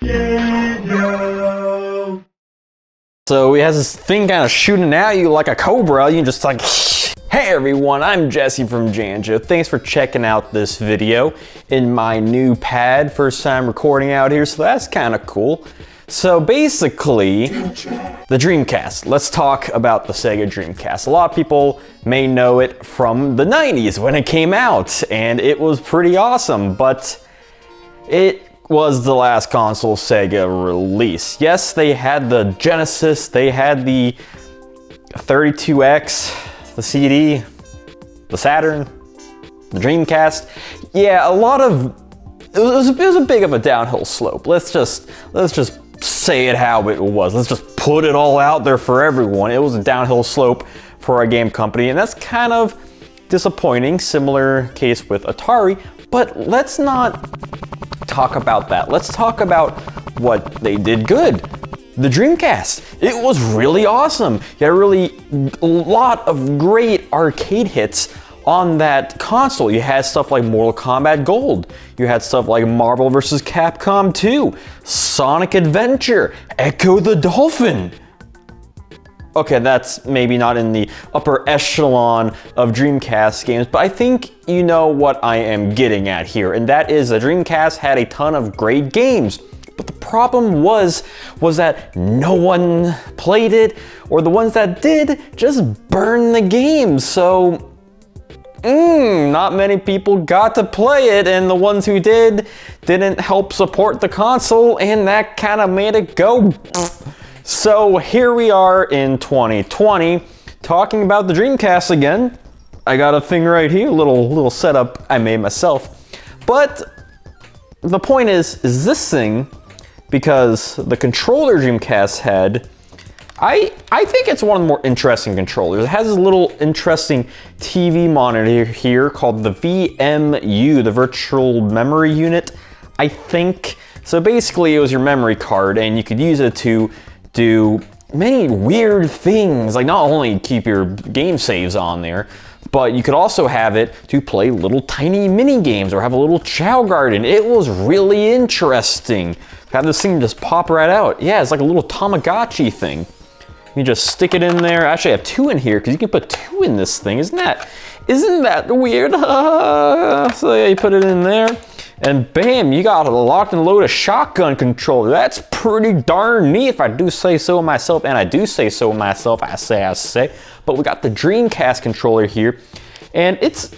Janjo. So he has this thing kind of shooting at you like a cobra. You just like, hey everyone, I'm Jesse from Janjo. Thanks for checking out this video in my new pad. First time recording out here, so that's kind of cool. So basically, the Dreamcast. Let's talk about the Sega Dreamcast. A lot of people may know it from the 90s when it came out, and it was pretty awesome, but it was the last console Sega released. Yes, they had the Genesis, they had the 32X, the CD, the Saturn, the Dreamcast. Yeah, it was a big of a downhill slope. Let's just say it how it was. Let's just put it all out there for everyone. It was a downhill slope for a game company, and that's kind of disappointing. Similar case with Atari, but let's not talk about that. Let's talk about what they did good. The Dreamcast. It was really awesome. You had a lot of great arcade hits on that console. You had stuff like Mortal Kombat Gold. You had stuff like Marvel vs. Capcom 2, Sonic Adventure, Echo the Dolphin. Okay, that's maybe not in the upper echelon of Dreamcast games, but I think you know what I am getting at here, and that is the Dreamcast had a ton of great games. But the problem was that no one played it, or the ones that did just burned the game. So, not many people got to play it, and the ones who did didn't help support the console, and that kind of made it go. So here we are in 2020, talking about the Dreamcast again. I got a thing right here, little setup I made myself. But the point is this thing, because the controller Dreamcast had, I think it's one of the more interesting controllers. It has this little interesting TV monitor here called the VMU, the Virtual Memory Unit, I think. So basically it was your memory card, and you could use it to do many weird things, like not only keep your game saves on there, but you could also have it to play little tiny mini games or have a little Chow Garden. It was really interesting. Have this thing just pop right out. Yeah, it's like a little Tamagotchi thing. You just stick it in there. Actually, I have two in here because you can put two in this thing. Isn't that weird? So yeah, you put it in there, and bam, you got a locked and loaded shotgun controller. That's pretty darn neat, if I do say so myself, and I do say so myself. I say. But we got the Dreamcast controller here, and it's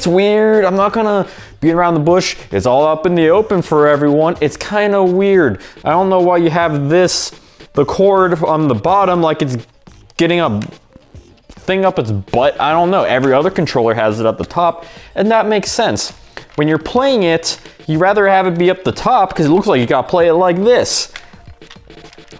weird. I'm not gonna beat around the bush. It's all up in the open for everyone. It's kind of weird. I don't know why you have the cord on the bottom like it's getting a thing up its butt. I don't know. Every other controller has it at the top, and that makes sense. When you're playing it, you rather have it be up the top because it looks like you gotta play it like this,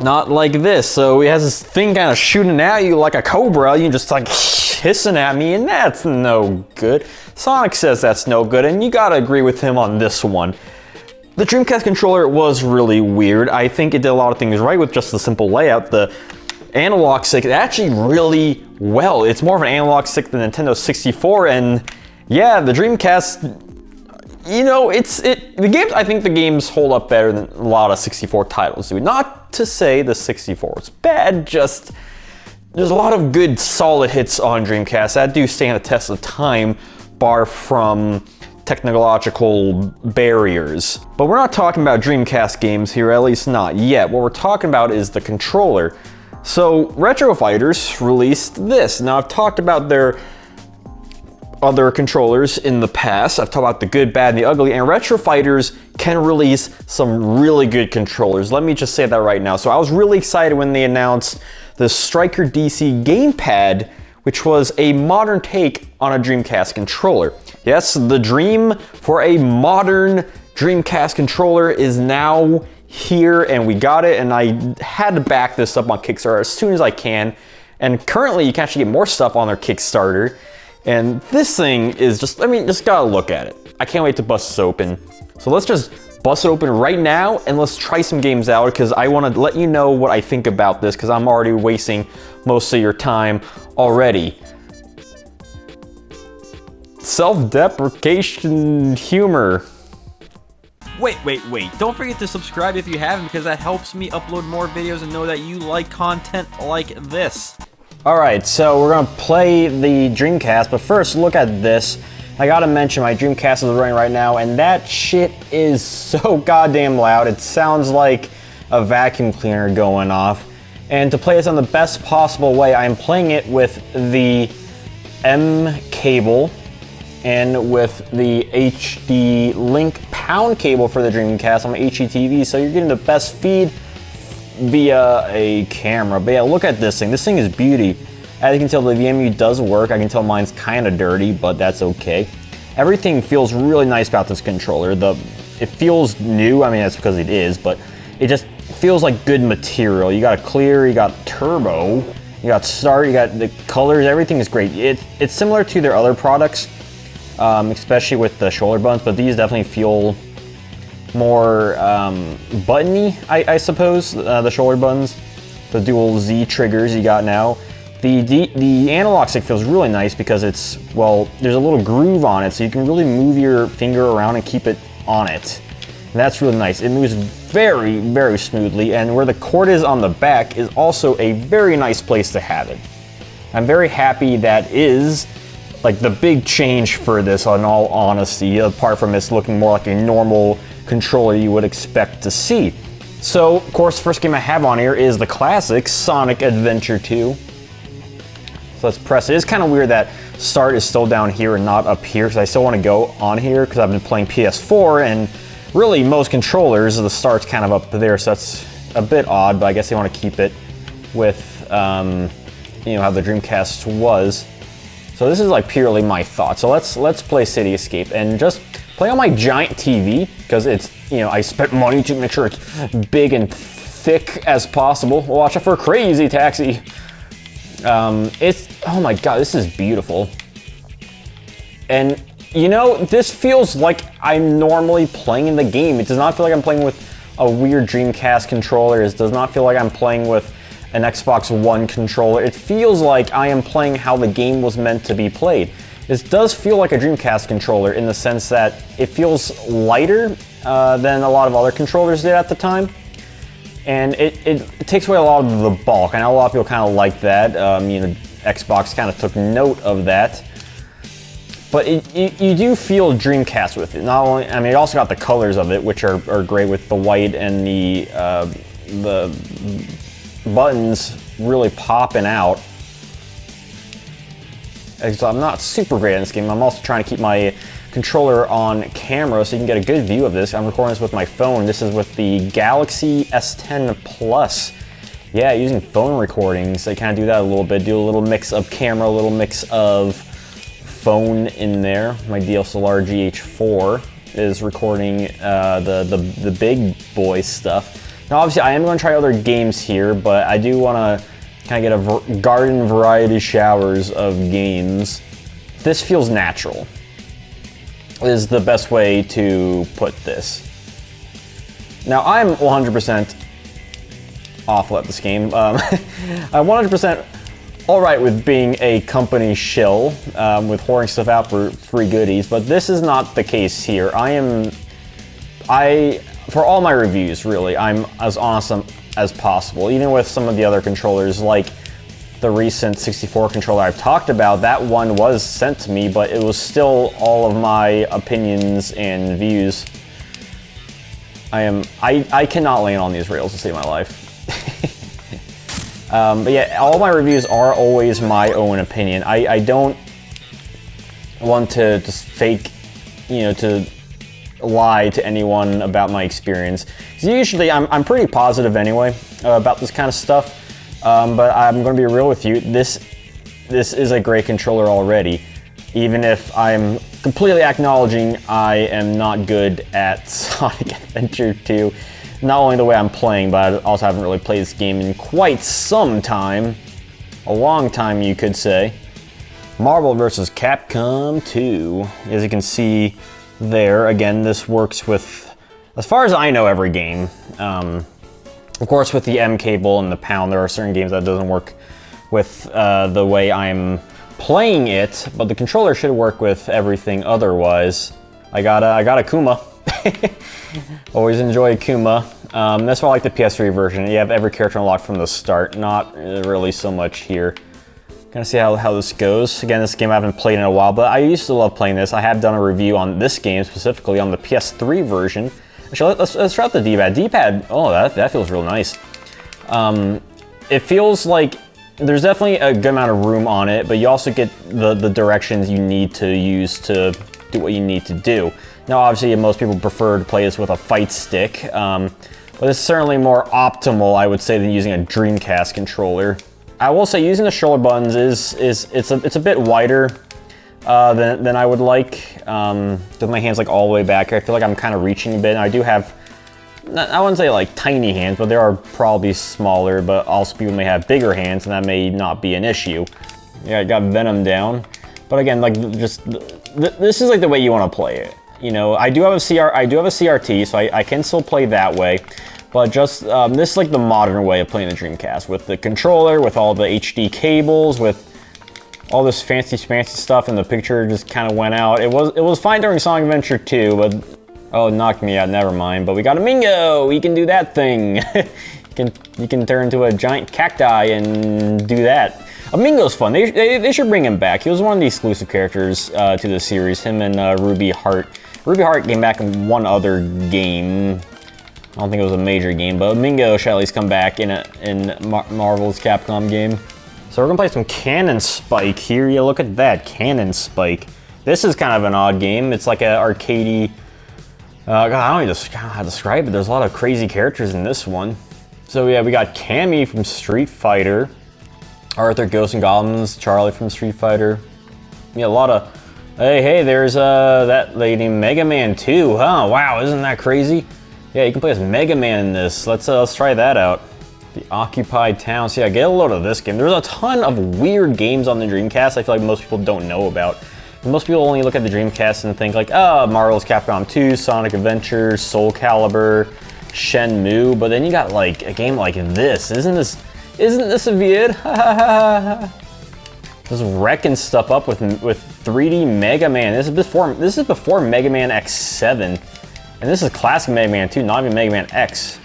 not like this. So it has this thing kind of shooting at you like a cobra. You just like hissing at me, and that's no good. Sonic says that's no good, and you gotta agree with him on this one. The Dreamcast controller was really weird. I think it did a lot of things right with just the simple layout. The analog stick actually really well. It's more of an analog stick than Nintendo 64, and yeah, the Dreamcast, you know, I think the games hold up better than a lot of 64 titles do. Not to say the 64 was bad, just there's a lot of good solid hits on Dreamcast that do stand the test of time, bar from technological barriers. But we're not talking about Dreamcast games here, at least not yet. What we're talking about is the controller. So RetroFighters released this. Now I've talked about their other controllers in the past. I've talked about the good, bad, and the ugly, and RetroFighters can release some really good controllers. Let me just say that right now. So I was really excited when they announced the StrikerDC gamepad, which was a modern take on a Dreamcast controller. Yes, the dream for a modern Dreamcast controller is now here, and we got it, and I had to back this up on Kickstarter as soon as I can. And currently you can actually get more stuff on their Kickstarter. And this thing is just gotta look at it. I can't wait to bust this open. So let's just bust it open right now and let's try some games out, because I want to let you know what I think about this, because I'm already wasting most of your time already. Self-deprecation humor. Wait, don't forget to subscribe if you haven't, because that helps me upload more videos and know that you like content like this. Alright, so we're gonna play the Dreamcast, but first look at this. I gotta mention my Dreamcast is running right now, and that shit is so goddamn loud. It sounds like a vacuum cleaner going off. And to play this on the best possible way, I'm playing it with the M cable and with the HD Link pound cable for the Dreamcast on my HDTV, so you're getting the best feed via a camera. But yeah, look at this thing. This thing is beauty. As you can tell, the VMU does work. I can tell mine's kind of dirty, but that's okay. Everything feels really nice about this controller. It feels new. I mean, that's because it is, but it just feels like good material. You got a clear, you got turbo, you got start, you got the colors. Everything is great. It's similar to their other products, especially with the shoulder buttons, but these definitely feel more buttony, I suppose. The shoulder buttons, the dual Z triggers you got now. The analog stick feels really nice because it's, well, there's a little groove on it, so you can really move your finger around and keep it on it. And that's really nice. It moves very, very smoothly, and where the cord is on the back is also a very nice place to have it. I'm very happy that is like the big change for this, in all honesty, apart from this looking more like a normal controller you would expect to see. So, of course, the first game I have on here is the classic Sonic Adventure 2. So let's press it. It's kind of weird that start is still down here and not up here, because I still want to go on here because I've been playing PS4, and really most controllers, the start's kind of up there, so that's a bit odd, but I guess they want to keep it with, you know, how the Dreamcast was. So this is like purely my thoughts. So let's play City Escape and just play on my giant TV, because it's, you know, I spent money to make sure it's big and thick as possible. Watch out for Crazy Taxi. Oh my god, this is beautiful. And you know, this feels like I'm normally playing the game. It does not feel like I'm playing with a weird Dreamcast controller. It does not feel like I'm playing with an Xbox One controller. It feels like I am playing how the game was meant to be played. This does feel like a Dreamcast controller in the sense that it feels lighter than a lot of other controllers did at the time. And it takes away a lot of the bulk. I know a lot of people kind of like that. You know, Xbox kind of took note of that. But you do feel Dreamcast with it. Not only, I mean, it also got the colors of it, which are great with the white and the buttons really popping out. So I'm not super great in this game. I'm also trying to keep my controller on camera so you can get a good view of this. I'm recording this with my phone. This is with the Galaxy S10 Plus. Yeah, using phone recordings, I kind of do that a little bit. Do a little mix of camera, a little mix of phone in there. My DSLR GH4 is recording the big boy stuff. Now, obviously, I am going to try other games here, but I do want to kind of get a garden variety showers of games. This feels natural, is the best way to put this. Now, I'm 100% awful at this game. I'm 100% alright with being a company shill, with whoring stuff out for free goodies, but this is not the case here. For all my reviews, really, I'm as honest as possible. Even with some of the other controllers, like the recent 64 controller I've talked about, that one was sent to me, but it was still all of my opinions and views. I cannot land on these rails to save my life. But yeah, all my reviews are always my own opinion. I don't want to just fake, you know, to lie to anyone about my experience. 'Cause usually I'm pretty positive anyway about this kind of stuff, but I'm going to be real with you. This is a great controller already, even if I'm completely acknowledging I am not good at Sonic Adventure 2. Not only the way I'm playing, but I also haven't really played this game in quite some time. A long time, you could say. Marvel vs. Capcom 2. As you can see there, again, this works with, as far as I know, every game. Of course, with the M cable and the pound, there are certain games that doesn't work with the way I'm playing it, but the controller should work with everything otherwise. I got Akuma. Always enjoy Akuma. That's why I like the PS3 version. You have every character unlocked from the start, not really so much here. Gonna see how this goes. Again, this game I haven't played in a while, but I used to love playing this. I have done a review on this game, specifically on the PS3 version. Actually, let's try out the D-pad. D-pad, oh, that feels real nice. It feels like there's definitely a good amount of room on it, but you also get the directions you need to use to do what you need to do. Now, obviously, most people prefer to play this with a fight stick, but it's certainly more optimal, I would say, than using a Dreamcast controller. I will say using the shoulder buttons it's a bit wider than I would like. With my hands like all the way back here, I feel like I'm kind of reaching a bit. And I do have, I wouldn't say like tiny hands, but they are probably smaller. But also people may have bigger hands, and that may not be an issue. Yeah, I got Venom down, but again, like just this is like the way you want to play it. You know, I do have a CRT, so I can still play that way. But just, this is like the modern way of playing the Dreamcast, with the controller, with all the HD cables, with all this fancy stuff, and the picture just kind of went out. It was fine during Sonic Adventure 2, but, oh, it knocked me out, never mind. But we got a Mingo, he can do that thing. you can turn into a giant cacti and do that. A Mingo's fun, they should bring him back. He was one of the exclusive characters to the series, him and Ruby Heart. Ruby Heart came back in one other game. I don't think it was a major game, but Mingo should at least come back in Marvel's Capcom game. So we're gonna play some Cannon Spike here. Yeah, look at that, Cannon Spike. This is kind of an odd game. It's like an arcadey, God, I don't even know how to describe it. There's a lot of crazy characters in this one. So yeah, we got Cammy from Street Fighter, Arthur, Ghosts and Goblins, Charlie from Street Fighter. Yeah, a lot of, hey, there's that lady Mega Man 2, huh? Wow, isn't that crazy? Yeah, you can play as Mega Man in this. Let's try that out. The Occupied Town. So yeah, get a load of this game. There's a ton of weird games on the Dreamcast I feel like most people don't know about. Most people only look at the Dreamcast and think like, oh, Marvel's Capcom 2, Sonic Adventures, Soul Calibur, Shenmue, but then you got like a game like this. Isn't this weird? Just wrecking stuff up with 3D Mega Man. This is before Mega Man X7. And this is classic Mega Man 2, not even Mega Man X.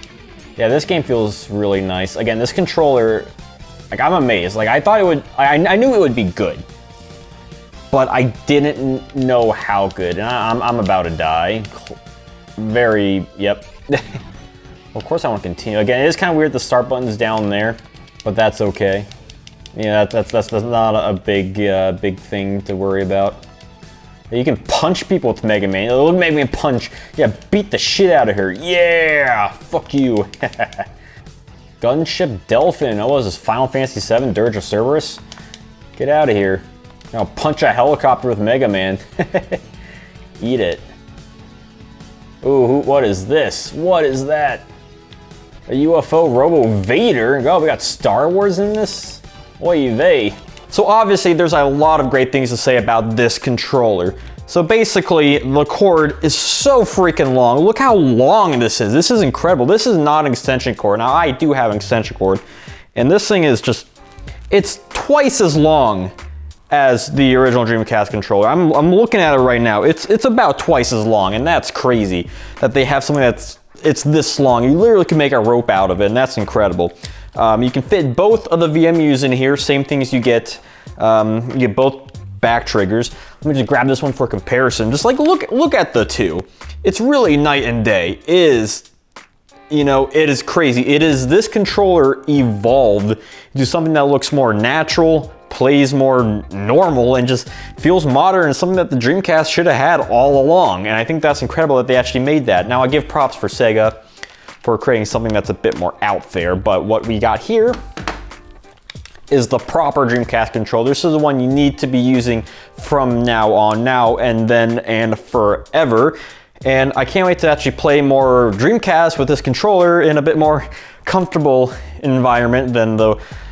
Yeah, this game feels really nice. Again, this controller, like I'm amazed. Like I thought it would, I knew it would be good, but I didn't know how good. And I'm about to die. Yep. Of course I want to continue. Again, it is kind of weird the start button's down there, but that's okay. Yeah, that's not a big thing to worry about. You can punch people with Mega Man. Look, Mega Man punch. Yeah, beat the shit out of her. Yeah, fuck you. Gunship Delphin. Oh, what was this? Final Fantasy VII Dirge of Cerberus? Get out of here. I'll punch a helicopter with Mega Man. Eat it. Ooh, what is this? What is that? A UFO Robo Vader? Oh, we got Star Wars in this? Oy vey. So obviously there's a lot of great things to say about this controller. So basically the cord is so freaking long. Look how long this is. This is incredible. This is not an extension cord. Now I do have an extension cord, and this thing is just, it's twice as long as the original Dreamcast controller. I'm looking at it right now. It's about twice as long, and that's crazy that they have something it's this long. You literally can make a rope out of it, and that's incredible. You can fit both of the VMUs in here, same thing as you get both back triggers. Let me just grab this one for comparison. Just like look at the two. It's really night and day. It is crazy. It is, this controller evolved to something that looks more natural, plays more normal, and just feels modern, and something that the Dreamcast should have had all along. And I think that's incredible that they actually made that. Now I give props for Sega for creating something that's a bit more out there, but what we got here is the proper Dreamcast controller. This is the one you need to be using from now on, now and then and forever. And I can't wait to actually play more Dreamcast with this controller in a bit more comfortable environment than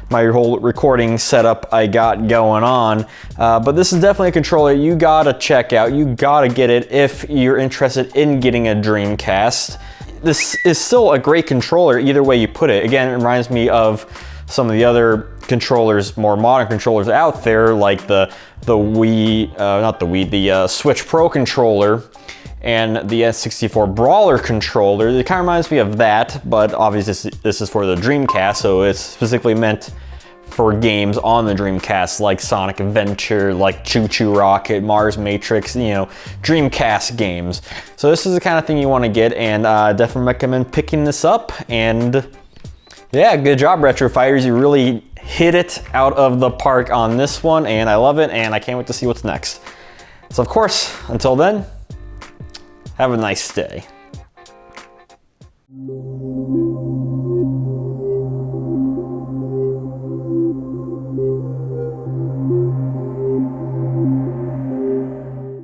my whole recording setup I got going on. But this is definitely a controller you gotta check out. You gotta get it if you're interested in getting a Dreamcast. This is still a great controller either way you put it. Again, it reminds me of some of the other controllers, more modern controllers out there, like the Switch Pro controller. and the N64 Brawler controller. It kind of reminds me of that, but obviously this is for the Dreamcast, so it's specifically meant for games on the Dreamcast, like Sonic Adventure, like Choo Choo Rocket, Mars Matrix, you know, Dreamcast games. So this is the kind of thing you want to get, and definitely recommend picking this up. And yeah, good job, RetroFighters. You really hit it out of the park on this one, and I love it, and I can't wait to see what's next. So of course, until then, have a nice day.